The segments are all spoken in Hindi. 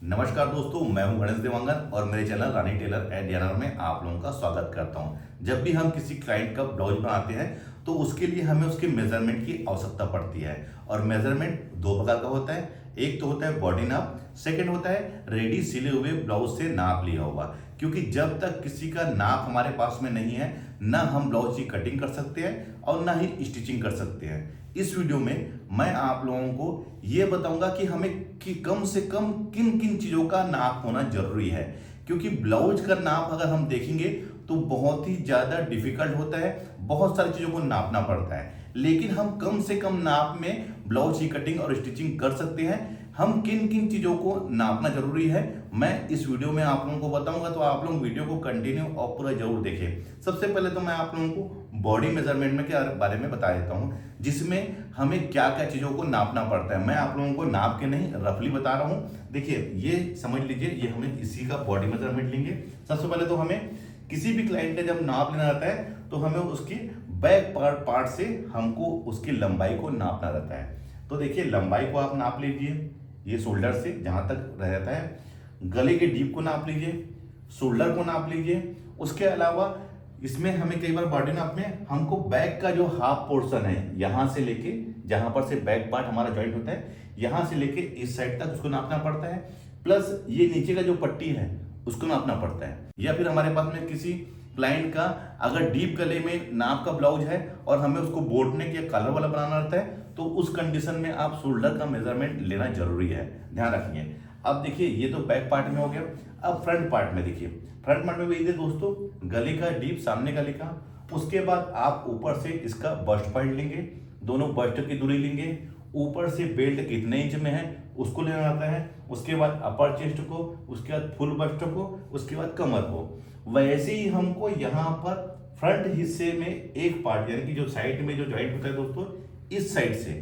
नमस्कार दोस्तों, मैं हूं गणेश देवांगन और मेरे channel Rani tailor and designer में आप लोगों का स्वागत करता हूं। जब भी हम किसी क्लाइंट का ब्लाउज बनाते हैं तो उसके लिए हमें उसके मेजरमेंट की आवश्यकता पड़ती है। और मेजरमेंट दो प्रकार का होता है। एक तो होता है बॉडी नाप, सेकंड होता है रेडी सिले हुए ब्लाउज से नाप लिया हुआ। क्योंकि जब तक किसी का नाप हमारे पास में नहीं है, ना हम ब्लाउज की कटिंग कर सकते हैं और ना ही स्टिचिंग कर सकते हैं। इस वीडियो में मैं आप लोगों को ये बताऊंगा कि हमें कि कम से कम किन किन चीज़ों का नाप होना जरूरी है। क्योंकि ब्लाउज का नाप अगर हम देखेंगे तो बहुत ही ज़्यादा डिफिकल्ट होता है, बहुत सारी चीज़ों को नापना पड़ता है। लेकिन हम कम से कम नाप में ब्लाउज की कटिंग और स्टिचिंग कर सकते हैं। हम किन किन चीज़ों को नापना जरूरी है मैं इस वीडियो में आप लोगों को बताऊंगा, तो आप लोग वीडियो को कंटिन्यू और पूरा जरूर देखें। सबसे पहले तो मैं आप लोगों को बॉडी मेजरमेंट में के बारे में बता देता हूं, जिसमें हमें क्या क्या चीज़ों को नापना पड़ता है। मैं आप लोगों को नाप के नहीं, रफली बता रहा हूं। देखिए, ये समझ लीजिए, ये हमें इसी का बॉडी मेजरमेंट लेंगे। सबसे पहले तो हमें किसी भी क्लाइंट का जब नाप लेना रहता है तो हमें उसकी बैक पार्ट से हमको उसकी लंबाई को नापना रहता है। तो देखिए, लंबाई को आप नाप लीजिए, ये शोल्डर से जहां तक रहता है। गले के डीप को नाप लीजिए, शोल्डर को नाप लीजिए। उसके अलावा इसमें हमें कई बार बॉडी नाप में हमको बैक का जो हाफ पोर्शन है, यहां से लेके जहां पर से बैक पार्ट हमारा जॉइंट होता है, यहां से लेके इस साइड तक उसको नापना पड़ता है। प्लस ये नीचे का जो पट्टी है उसको नापना पड़ता है। या फिर हमारे पास में किसी क्लाइंट का अगर डीप गले में नाप का ब्लाउज है और हमें उसको बोटने के कलर वाला बनाना रहता है, तो उस कंडीशन में आप शोल्डर का मेजरमेंट लेना जरूरी है, ध्यान रखिए। अब देखिए, ये तो बैक पार्ट में हो गया। अब फ्रंट पार्ट में देखिए, फ्रंट पार्ट में भी ये दोस्तों गले का डीप, सामने गले का। उसके बाद आप ऊपर से इसका बस्ट पॉइंट लेंगे, दोनों बस्ट की दूरी लेंगे। ऊपर से बेल्ट कितने इंच में है उसको लेना आता है। उसके बाद अपर चेस्ट को, उसके बाद फुल बस्ट को, उसके बाद कमर को। वैसे ही हमको यहाँ पर फ्रंट हिस्से में एक पार्ट, यानी कि जो साइड में जो जॉइंट होता है दोस्तों, इस साइड से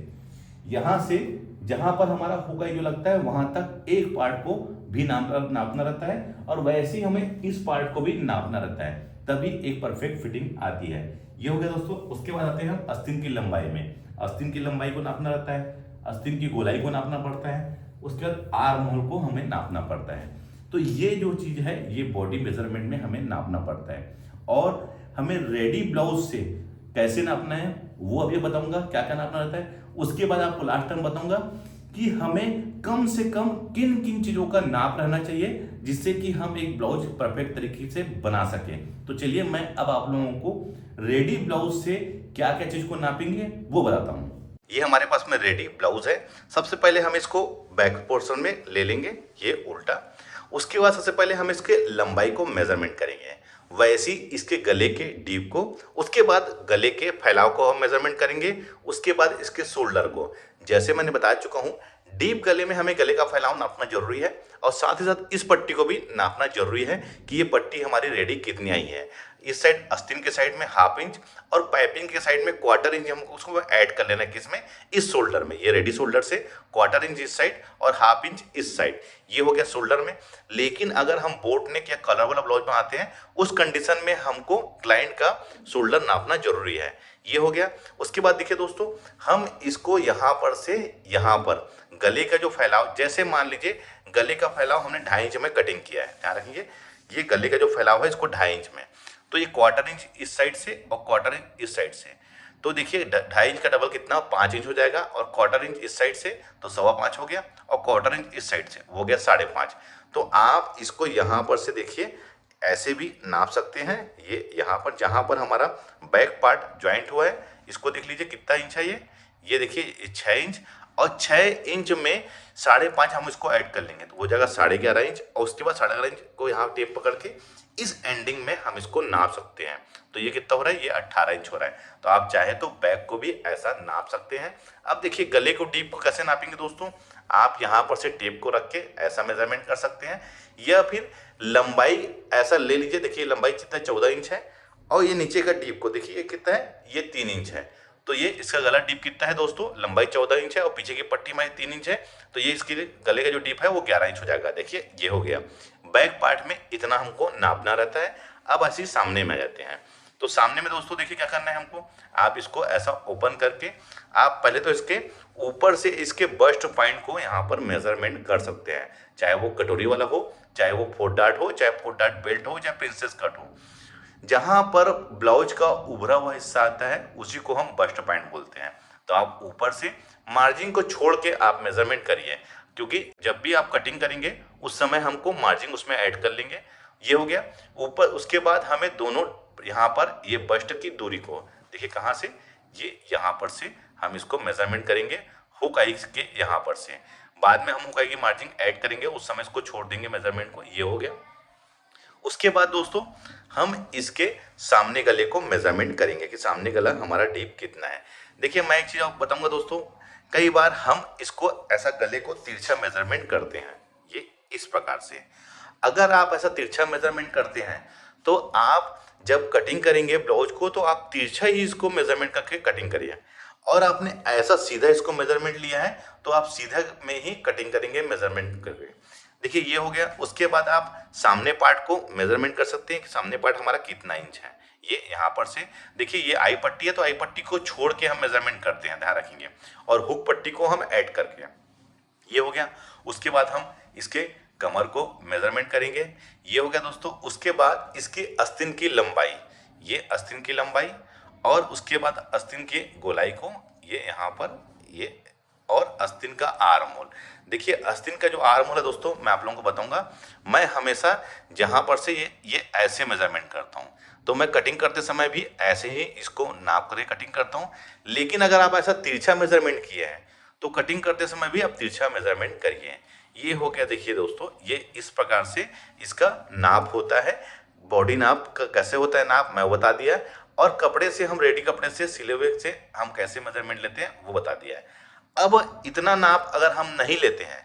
यहां से जहां पर हमारा हुक जो लगता है वहां तक एक पार्ट को भी नापना रहता है। और वैसे ही हमें इस पार्ट को भी नापना रहता है, तभी एक परफेक्ट फिटिंग आती है। ये हो गया दोस्तों। उसके बाद आते हैं हम आस्तीन की लंबाई में। आस्तीन की लंबाई को नापना रहता है, आस्तीन की गोलाई को नापना पड़ता है। उसके बाद आर्म होल को हमें नापना पड़ता है। तो ये जो चीज है, ये बॉडी मेजरमेंट में हमें नापना पड़ता है। और हमें रेडी ब्लाउज से कैसे नापना है वो अभी बताऊंगा, क्या क्या नापना रहता है। उसके बाद आपको लास्ट टाइम बताऊंगा कि हमें कम से कम किन किन चीजों का नाप रहना चाहिए, जिससे कि हम एक ब्लाउज परफेक्ट तरीके से बना सकें। तो चलिए, मैं अब आप लोगों को रेडी ब्लाउज से क्या क्या चीज को नापेंगे वो बताता हूं। ये हमारे पास में रेडी ब्लाउज है। सबसे पहले हम इसको बैक पोर्शन में ले लेंगे, ये उल्टा। उसके बाद सबसे पहले हम इसके लंबाई को मेजरमेंट करेंगे, वैसे ही इसके गले के डीप को। उसके बाद गले के फैलाव को हम मेजरमेंट करेंगे। उसके बाद इसके शोल्डर को। जैसे मैंने बता चुका हूं, डीप गले में हमें गले का फैलाव नापना जरूरी है, और साथ ही साथ इस पट्टी को भी नापना जरूरी है कि ये पट्टी हमारी रेडी कितनी आई है। इस साइड आस्तीन के साइड में हाफ इंच और पाइपिंग के साइड में क्वार्टर इंच हम उसको ऐड कर लेना। किसमें? इस शोल्डर में। ये रेडी शोल्डर से क्वार्टर इंच इस साइड और हाफ इंच इस साइड, ये हो गया शोल्डर में। लेकिन अगर हम बोट नेक या कलर वाला ब्लाउज बनाते हैं, उस कंडीशन में हमको क्लाइंट का शोल्डर नापना जरूरी है। ये हो गया। उसके बाद देखिए दोस्तों, हम इसको यहाँ पर से यहाँ पर गले का जो फैलाव, जैसे मान लीजिए गले का फैलाव हमने 2.5 इंच में कटिंग किया है, ध्यान रखिए। ये गले का जो फैलाव है इसको 2.5 इंच में, तो ये क्वार्टर इंच इस साइड से और क्वार्टर इंच इस साइड से। तो देखिए, 2.5 इंच का डबल कितना, 5 इंच हो जाएगा। और क्वार्टर इंच इस साइड से तो 5.25 हो गया, और क्वार्टर इंच इस साइड से हो गया 5.5। तो आप इसको यहाँ पर से देखिए ऐसे भी नाप सकते हैं। ये यहाँ पर जहाँ पर हमारा बैक पार्ट ज्वाइंट हुआ है, इसको देख लीजिए कितना इंच है ये देखिए 6 इंच। और 6 इंच में 5.5 हम इसको ऐड कर लेंगे, तो वो जगह 11.5 इंच। और उसके बाद 11.5 इंच को यहाँ टेप पकड़ के इस एंडिंग में हम इसको नाप सकते हैं। तो ये कितना हो रहा है, ये 18 इंच हो रहा है। तो आप चाहे तो बैक को भी ऐसा नाप सकते हैं। अब देखिए, गले को डीप को कैसे नापेंगे दोस्तों। आप यहाँ पर से टेप को रख के ऐसा मेजरमेंट कर सकते हैं, या फिर लंबाई ऐसा ले लीजिए। देखिए, लंबाई कितना 14 इंच है, और ये नीचे का डीप को देखिए कितना है, ये 3 इंच है। तो ये इसका गला डीप कितना है दोस्तों, लंबाई 14 इंच है और पीछे की पट्टी हमारी 3 इंच है। तो ये इसके गले का जो डीप है वो 11 इंच हो जाएगा। देखिए, ये हो गया। बैक पार्ट में इतना हमको नापना रहता है। अब ऐसे सामने में आ जाते हैं। तो सामने में दोस्तों देखिए क्या करना है हमको। आप इसको ऐसा ओपन करके आप पहले तो इसके ऊपर से इसके बस्ट पॉइंट को यहाँ पर मेजरमेंट कर सकते हैं। चाहे वो कटोरी वाला हो, चाहे वो 4 डार्ट हो, चाहे 4 डार्ट बेल्ट हो, चाहे प्रिंसेस कट हो। जहां पर ब्लाउज का उभरा हुआ हिस्सा आता है उसी को हम बस्ट पॉइंट बोलते हैं। तो आप ऊपर से मार्जिन को छोड़ के आप मेजरमेंट करिए, क्योंकि जब भी आप कटिंग करेंगे उस समय हमको मार्जिन उसमें ऐड कर लेंगे। ये हो गया ऊपर। उसके बाद हमें दोनों यहाँ पर ये बस्ट की दूरी को देखिए कहाँ से, ये यहाँ पर से हम इसको मेजरमेंट करेंगे हुक आई के यहाँ पर से। बाद में हम हुक आई की मार्जिन ऐड करेंगे, उस समय इसको छोड़ देंगे मेजरमेंट को। ये हो गया। उसके बाद दोस्तों हम इसके सामने गले को मेजरमेंट करेंगे कि सामने गला हमारा डीप कितना है। देखिए मैं एक चीज आपको बताऊंगा दोस्तों, कई बार हम इसको ऐसा गले को तिरछा मेजरमेंट करते हैं, ये इस प्रकार से। अगर आप ऐसा तिरछा मेजरमेंट करते हैं तो आप जब कटिंग करेंगे ब्लाउज को तो आप तिरछा ही इसको मेजरमेंट करके कटिंग करिए। और आपने ऐसा सीधा इसको मेजरमेंट लिया है तो आप सीधा में ही कटिंग करेंगे मेजरमेंट करके। देखिए ये हो गया। उसके बाद आप सामने पार्ट को मेजरमेंट कर सकते हैं कि सामने पार्ट हमारा कितना इंच है। ये यहाँ पर से देखिए ये आई पट्टी है तो आई पट्टी को छोड़ के हम मेजरमेंट करते हैं, ध्यान रखेंगे, और हुक पट्टी को हम ऐड करके। ये हो गया। उसके बाद हम इसके कमर को मेजरमेंट करेंगे। ये हो गया दोस्तों। उसके बाद इसकी आस्तीन की लंबाई, ये आस्तीन की लंबाई, और उसके बाद आस्तीन की गोलाई को ये यहाँ पर ये, और आस्तीन का आर्म होल। देखिए आस्तीन का जो आर्म होल है दोस्तों मैं आप लोगों को बताऊंगा, मैं हमेशा जहां पर से ये ऐसे मेजरमेंट करता हूं, तो मैं कटिंग करते समय भी ऐसे ही इसको नाप कर कटिंग करता हूं। लेकिन अगर आप ऐसा तिरछा मेजरमेंट किए हैं तो कटिंग करते समय भी आप तिरछा मेजरमेंट करिए। ये हो गया। देखिए दोस्तों ये इस प्रकार से इसका नाप होता है। बॉडी नाप का कैसे होता है नाप मैं बता दिया, और कपड़े से हम रेडी कपड़े से सिले हुए से हम कैसे मेजरमेंट लेते हैं वो बता दिया है। अब इतना नाप अगर हम नहीं लेते हैं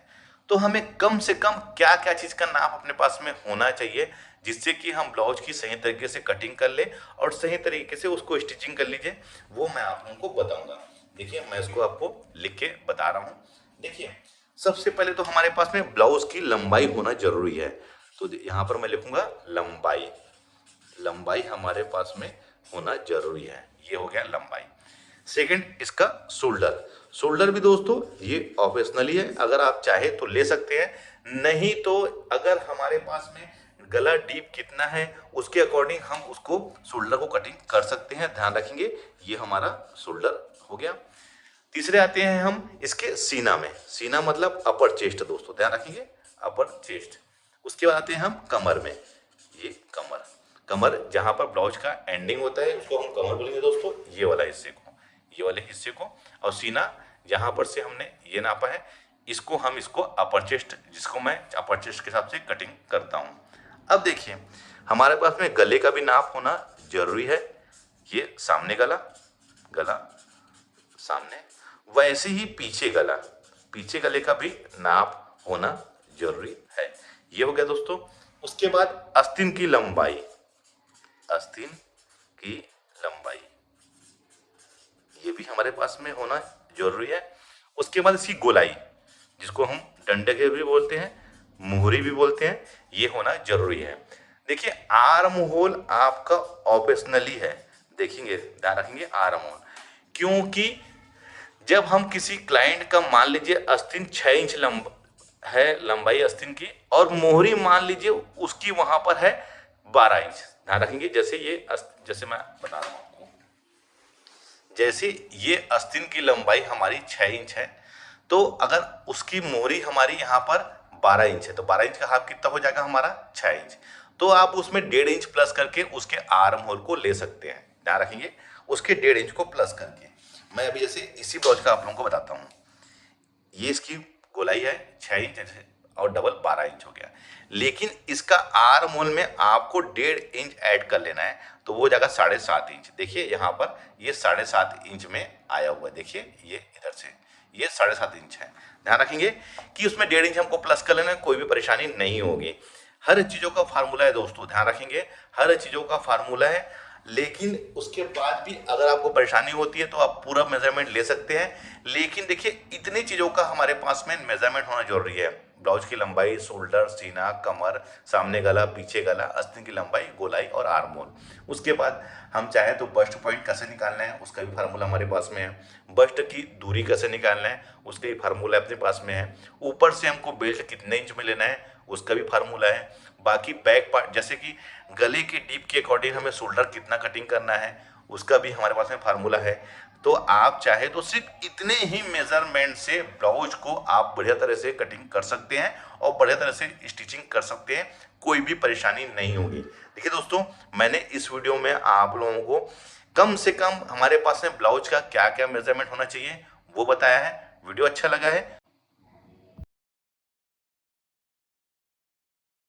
तो हमें कम से कम क्या क्या चीज़ का नाप अपने पास में होना चाहिए, जिससे कि हम ब्लाउज की सही तरीके से कटिंग कर ले और सही तरीके से उसको स्टिचिंग कर लीजिए, वो मैं आप लोगों को बताऊंगा। देखिए मैं इसको आपको लिख के बता रहा हूँ। देखिए सबसे पहले तो हमारे पास में ब्लाउज की लंबाई होना जरूरी है, तो यहाँ पर मैं लिखूंगा लंबाई। लंबाई हमारे पास में होना जरूरी है। ये हो गया लंबाई। सेकंड इसका शोल्डर। शोल्डर भी दोस्तों ये ऑप्शनली है, अगर आप चाहे तो ले सकते हैं, नहीं तो अगर हमारे पास में गला डीप कितना है उसके अकॉर्डिंग हम उसको शोल्डर को कटिंग कर सकते हैं। ध्यान रखेंगे ये हमारा शोल्डर हो गया। तीसरे आते हैं हम इसके सीना में। सीना मतलब अपर चेस्ट दोस्तों, ध्यान रखेंगे अपर चेस्ट। उसके बाद आते हैं हम कमर में। ये कमर, कमर जहां पर ब्लाउज का एंडिंग होता है उसको हम कमर बोलेंगे दोस्तों, ये वाला हिस्से को, ये वाले हिस्से को। और सीना जहां पर से हमने ये नापा है इसको हम इसको अपर चेस्ट, जिसको मैं अपर चेस्ट के हिसाब से कटिंग करता हूं। अब देखिए हमारे पास में गले का भी नाप होना जरूरी है। ये सामने गला, गला सामने, वैसे ही पीछे गला, पीछे गले का भी नाप होना जरूरी है। ये हो गया दोस्तों। उसके बाद आस्तीन की लंबाई, आस्तीन की लंबाई ये भी हमारे पास में होना जरूरी है। उसके बाद इसकी गोलाई, जिसको हम डंडे के भी बोलते हैं, मुहरी भी बोलते हैं, ये होना जरूरी है। देखिए आर्म होल आपका ऑप्शनली है, देखेंगे ध्यान रखेंगे आर्म होल, क्योंकि जब हम किसी क्लाइंट का मान लीजिए आस्तीन 6 इंच है लंबाई आस्तीन की, और मोहरी मान लीजिए उसकी वहां पर है 12 इंच। ध्यान रखेंगे जैसे ये जैसे मैं बता रहा हूं आपको, जैसे ये आस्तीन की लंबाई हमारी 6 इंच है, तो अगर उसकी मोहरी हमारी यहाँ पर 12 इंच है तो 12 इंच का हाफ कितना हो जाएगा हमारा 6 इंच। तो आप उसमें 1.5 इंच प्लस करके उसके आर्म होल को ले सकते हैं। ध्यान रखेंगे उसके 1.5 इंच को प्लस करके। मैं अभी जैसे इसी ब्लाउज का आप लोगों को बताता हूँ, ये इसकी गोलाई है 6 इंच और डबल 12 इंच हो गया, लेकिन इसका आर्म होल में आपको 1.5 इंच ऐड कर लेना है, तो वो हो जाएगा 7.5 इंच। देखिए यहाँ पर ये 7.5 इंच में आया हुआ है, देखिए ये इधर से ये 7.5 इंच है। ध्यान रखेंगे कि उसमें 1.5 इंच हमको प्लस कर लेना है, कोई भी परेशानी नहीं होगी। हर चीज़ों का फार्मूला है दोस्तों, ध्यान रखेंगे हर चीज़ों का फार्मूला है। लेकिन उसके बाद भी अगर आपको परेशानी होती है तो आप पूरा मेजरमेंट ले सकते हैं। लेकिन देखिए इतनी चीज़ों का हमारे पास में मेजरमेंट होना जरूरी है। ब्लाउज की लंबाई, शोल्डर, सीना, कमर, सामने गला, पीछे गला, अस्तीन की लंबाई, गोलाई और आर्म होल। उसके बाद हम चाहे तो बस्ट पॉइंट कैसे निकालना है उसका भी फार्मूला हमारे पास में है। बस्ट की दूरी कैसे निकालना है उसका भी फार्मूला अपने पास में है। ऊपर से हमको बेल्ट कितने इंच में लेना है उसका भी फार्मूला है। बाकी बैक पार्ट जैसे कि गले के डीप के अकॉर्डिंग हमें शोल्डर कितना कटिंग करना है उसका भी हमारे पास में फार्मूला है। तो आप चाहे तो सिर्फ इतने ही मेजरमेंट से ब्लाउज को आप बढ़िया तरह से कटिंग कर सकते हैं और बढ़िया तरह से स्टिचिंग कर सकते हैं, कोई भी परेशानी नहीं होगी। देखिए दोस्तों, मैंने इस वीडियो में आप लोगों को कम से कम हमारे पास में ब्लाउज का क्या क्या मेजरमेंट होना चाहिए वो बताया है। वीडियो अच्छा लगा है